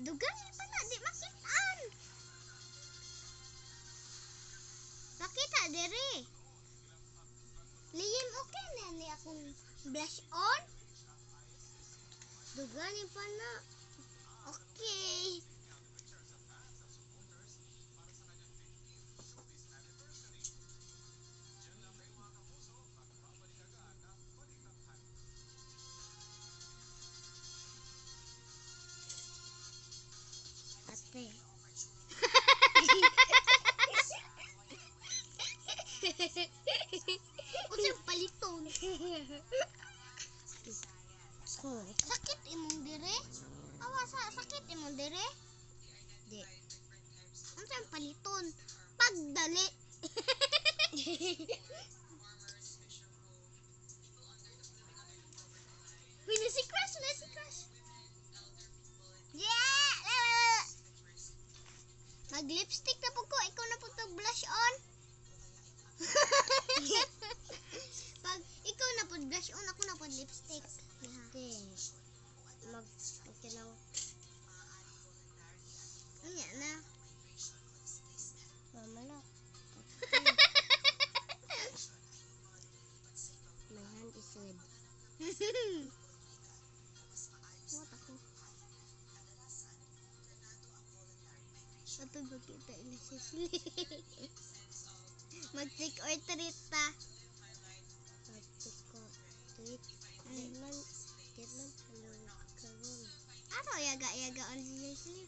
Dugan pa na di makitaan. Makita diri. Liyem okay na ni akong blush on. Dugan pa na. Okay. Ate. Unsay paliton? Sakit imong dire? Awa sa sakit imong dire? Di. Unsay paliton? Pagdali. Uy, nasi crush. Yeah! Mag-lipstick na po ko. Ikaw na po to blush on. Pag ikaw na po blush on, ako na po lipstick. Hindi. Mag-kinaw. Ano na? Mama na. My hand is red. What ako? Ito ba kita inisisili? Mag-trick or treat ta. Mag-trick or treat. Di man, karon. Araw yaga on si Leslie.